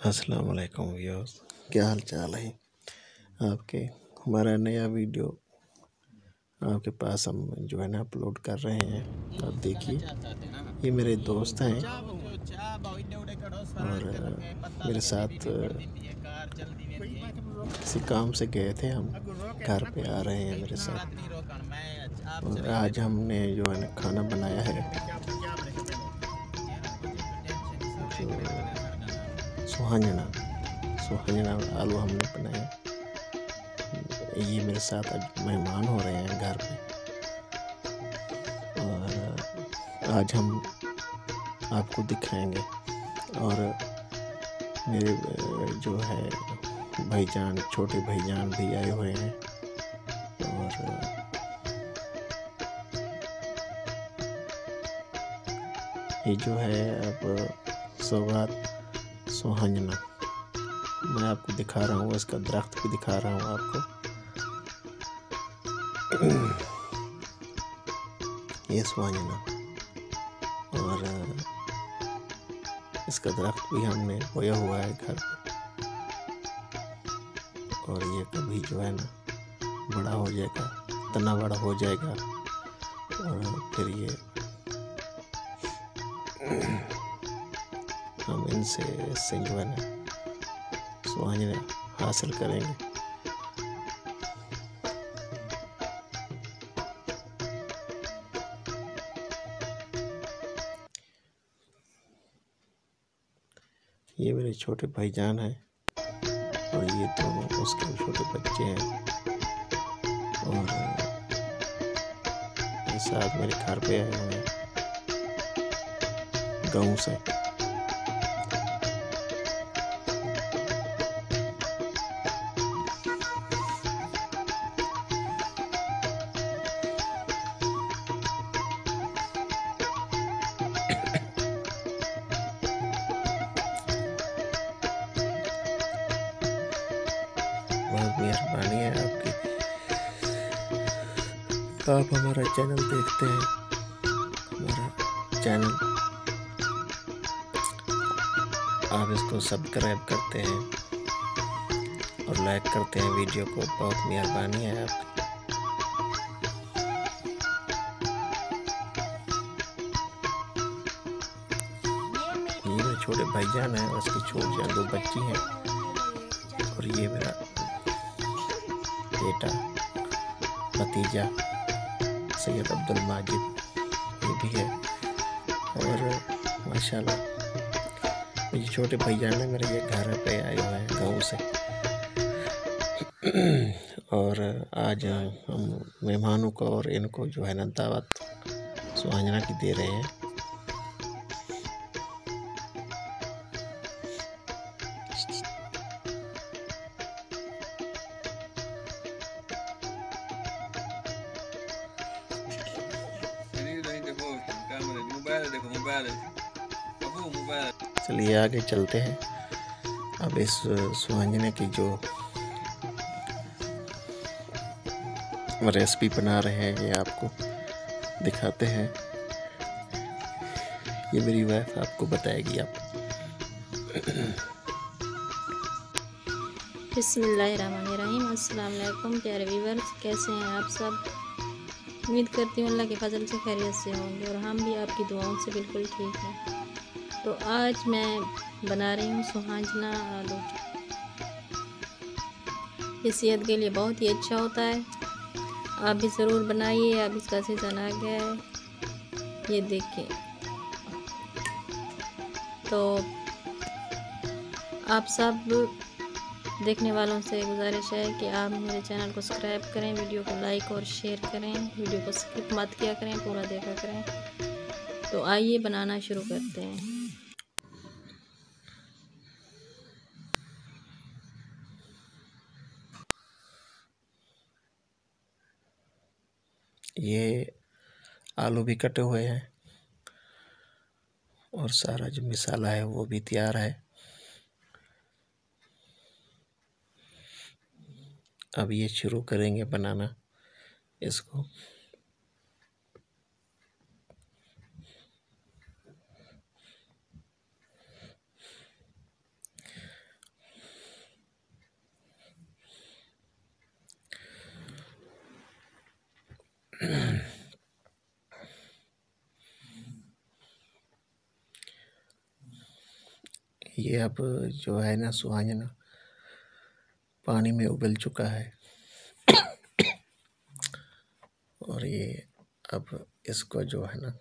अस्सलाम वालेकुम व्यूअर्स, क्या हाल चाल है आपके। हमारा नया वीडियो आपके पास हम जो है ना अपलोड कर रहे हैं। आप देखिए, ये मेरे दोस्त हैं और मेरे साथ किसी काम से गए थे। हम घर पे आ रहे हैं मेरे साथ, और आज हमने जो है ना खाना बनाया है जो सुहांजना सुहांजना आलू हमने बनाए। ये मेरे साथ आज मेहमान हो रहे हैं घर पे, और आज हम आपको दिखाएंगे। और मेरे जो है भाईजान, छोटे भाईजान भी आए हुए हैं। और ये जो है अब सौगात सुहांजना मैं आपको दिखा रहा हूँ, इसका दरख्त भी दिखा रहा हूँ आपको। ये सुहांजना, और इसका दरख्त भी हमने बोया हुआ है घर पे, और ये कभी जो है ना बड़ा हो जाएगा, तना बड़ा हो जाएगा, और फिर ये हम इससे जो है ना सुहांजना हासिल करेंगे। ये मेरे छोटे भाईजान हैं, और ये दोनों उसके छोटे बच्चे हैं, और ये साथ मेरे घर पे आए हुए हैं गाँव से। बहुत मेहरबानी है आपकी, आप हमारा चैनल देखते हैं। हमारा चैनल आप इसको सब्सक्राइब करते हैं और लाइक करते हैं वीडियो को, बहुत मेहरबानी है आपकी। ये मेरे छोटे भाईजान हैं, उसकी छोटी दो बच्ची हैं, और ये मेरा बेटा भतीजा सैयद अब्दुल माजिद ये भी है। और माशाल्लाह ये छोटे भैया ने मेरे ये घर पे आए हुए हैं गाँव से। और आज हम मेहमानों को और इनको जो है ना दावत सुहांजना की दे रहे हैं। चलिए आगे चलते हैं। अब इस सुहांजना की जो रेसिपी बना रहे हैं ये आपको दिखाते हैं। ये मेरी वाइफ आपको बताएगी। आप बिस्मिल्लाहिर्रहमानिर्रहीम। अस्सलाम वालेकुम प्यारे व्यूअर्स, कैसे हैं आप सब। उम्मीद करती हूँ अल्लाह के फजल से खैरियत से होंगे, और हम भी आपकी दुआओं से बिल्कुल ठीक हैं। तो आज मैं बना रही हूँ सुहांजना आलू। ये सेहत के लिए बहुत ही अच्छा होता है, आप भी ज़रूर बनाइए। अब इसका सीज़न आ गया है, ये देखिए। तो आप सब देखने वालों से गुजारिश है कि आप मेरे चैनल को सब्सक्राइब करें, वीडियो को लाइक और शेयर करें, वीडियो को स्किप मत किया करें, पूरा देखा करें। तो आइए बनाना शुरू करते हैं। ये आलू भी कटे हुए हैं, और सारा जो मसाला है वो भी तैयार है। अब ये शुरू करेंगे बनाना इसको। ये अब जो है ना सुहाजना पानी में उबल चुका है और ये अब इसको जो है ना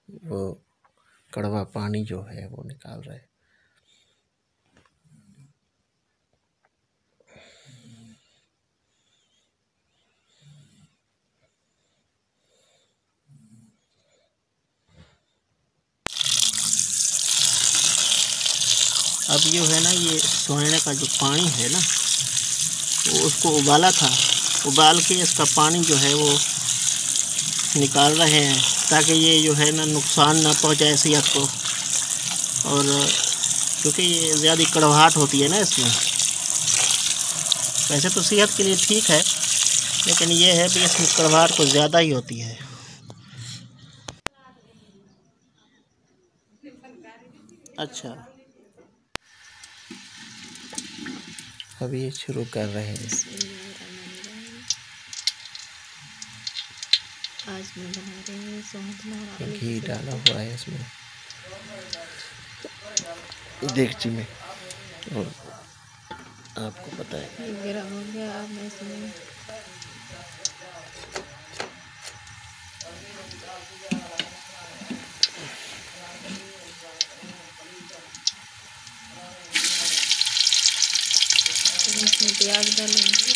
वो कड़वा पानी जो है वो निकाल रहे हैं। अब जो है ना ये सुहाने का जो पानी है ना वो उसको उबाला था, उबाल के इसका पानी जो है वो निकाल रहे हैं ताकि ये जो है ना नुकसान ना पहुंचाए सेहत को। और क्योंकि ये ज़्यादा कड़वाहट होती है ना इसमें, वैसे तो सेहत के लिए ठीक है लेकिन ये है कि इसमें कड़वाहट कुछ ज़्यादा ही होती है। अच्छा, अब ये शुरू कर रहे हैं। आज मैं बना रही हूँ सुहाना। घी डाला हुआ है इसमें देगची में और आपको पता है गरम हो गया। अब मैं इसमें प्याज डालूंगी।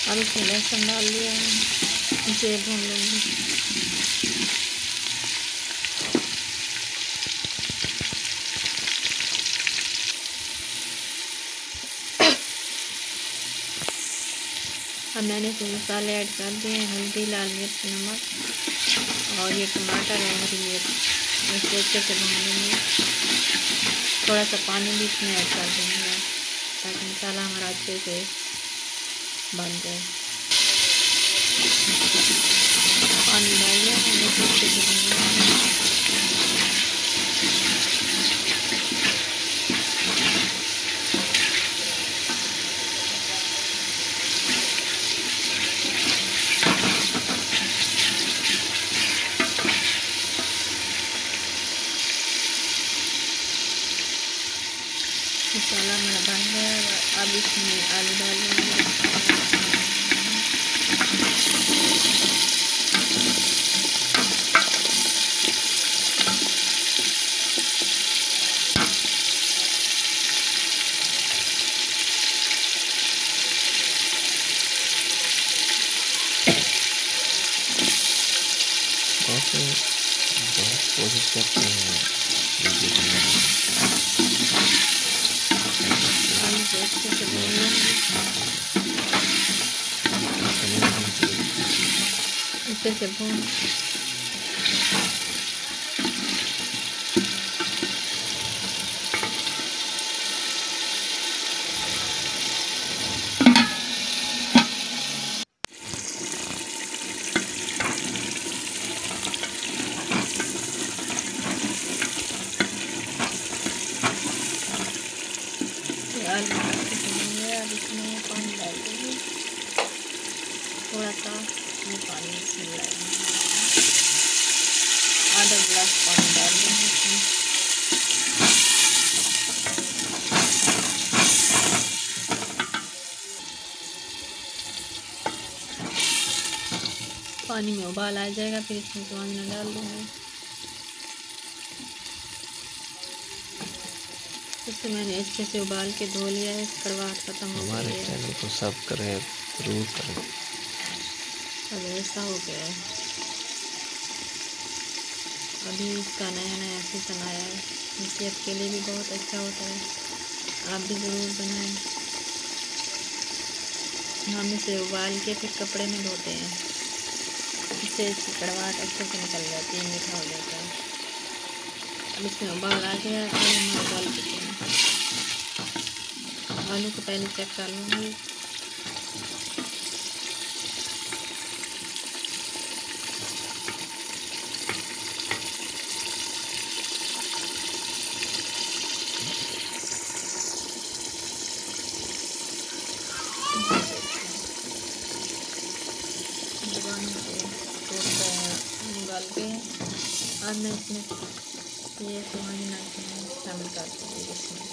अब इसमें लहसुन डाल दिया है, इसे भून लूँगी। अब मैंने इसमें मसाले ऐड कर दिए हैं, हल्दी, लाल मिर्च, नमक और ये टमाटर और हरी मिर्च। इसे अच्छे से भून लूँगी। थोड़ा सा पानी भी इसमें ऐड कर दूँगी ताकि मसाला हमारा अच्छे से बन जाए। पानी डाल दिया, अच्छे से भून। मसाला मेरा बन गया। अब इसमें आलू डाल दूँगी। बहुत कोशिश करते हैं वीडियो बनाने आलू को अच्छे से भून लूँगी। अच्छे से भून आलू अच्छे से भून गया। अब इसमें पानी डाल दूँगी, थोड़ा सा ये पानी इसमें डालूँगी। आधा गिलास पानी डाल दूँगी इसमें। पानी में उबाल आ जाएगा, फिर इसमें सुहाना डाल दूँगी। इसे मैंने अच्छे से उबाल के धो लिया है, कड़वाहट खत्म हो गई हमारे है। चैनल को सब करें, जरूर करें। अब ऐसा हो गया है। अभी इसका नया नया सीजन आया है, सेहत के लिए भी बहुत अच्छा होता है। आप भी ज़रूर बनाएं। हम इसे उबाल के फिर कपड़े में धोते हैं, इससे इसकी कड़वाहट अच्छे से निकल जाती है, मीठा हो जाता है। अब इसमें उबाल आ गया, हम उबाल चुके हैं। आलू को पहले चेक कर लूँगी। उबाल के अब मैं इसमें ये पानी शामिल कर दूँगी इसमें।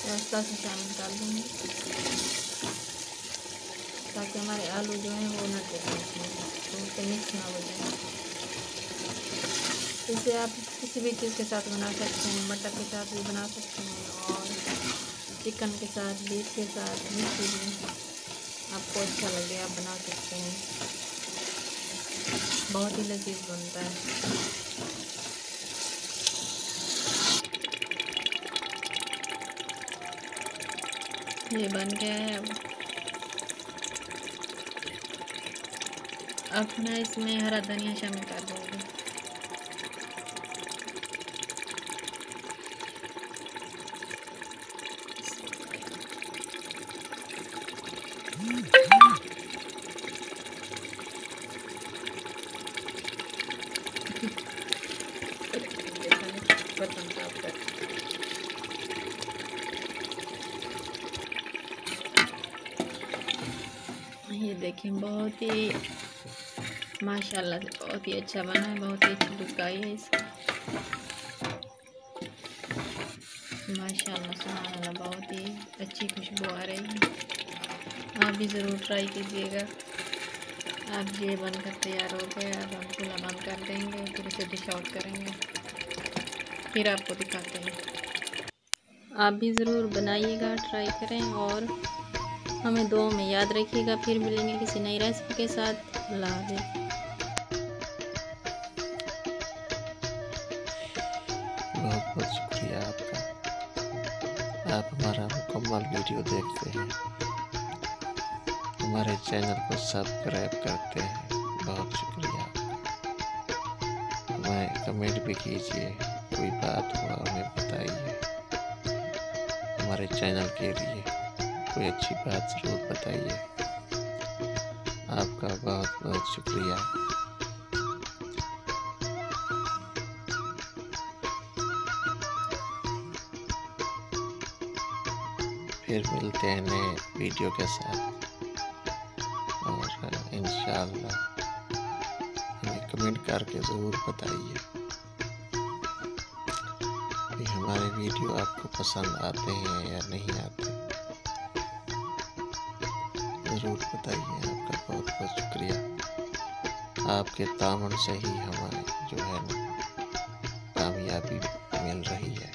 रास्ता से शामिल कर दूँगी ताकि हमारे आलू जो हैं वो न टूटे, तो उससे मिक्स ना हो जाए। इसे आप किसी भी चीज़ के साथ बना सकते हैं, मटर के साथ भी बना सकते हैं और चिकन के साथ, बीफ के साथ, जिस चीज़ में आपको अच्छा लगे आप बना सकते हैं। बहुत ही लजीज बनता है। ये बन गया है। अब मैं इसमें हरा धनिया शामिल कर दूँगी। ये देखिए बहुत ही माशाल्लाह से बहुत ही अच्छा बना है, बहुत ही अच्छी लुक आई है इसकी। माशाल्लाह सुभान, बहुत ही अच्छी खुशबू आ रही है। आप भी ज़रूर ट्राई कीजिएगा। अब ये बनकर तैयार हो गया। अब हम चूल्हा बंद कर देंगे, फिर इसे डिश आउट करेंगे, फिर आपको दिखाते हैं। आप भी ज़रूर बनाइएगा, ट्राई करें और हमें दुआ में याद रखिएगा। फिर मिलेंगे किसी नई रेसिपी के साथ। अल्लाह हाफ़िज़। बहुत बहुत शुक्रिया आपका, आप हमारा मुकम्मल वीडियो देखते हैं, हमारे चैनल को सब्सक्राइब करते हैं। बहुत शुक्रिया। हमें कमेंट भी कीजिए, कोई बात हुआ हमें बताइए। हमारे चैनल के लिए कोई अच्छी बात ज़रूर बताइए। आपका बहुत बहुत शुक्रिया। फिर मिलते हैं नए वीडियो के साथ और इंशाअल्लाह हमें कमेंट करके ज़रूर बताइए कि हमारे वीडियो आपको पसंद आते हैं या नहीं आते। ज़रूर बताइए। आपका बहुत बहुत शुक्रिया। आपके तामन से ही हमें जो है ना कामयाबी मिल रही है।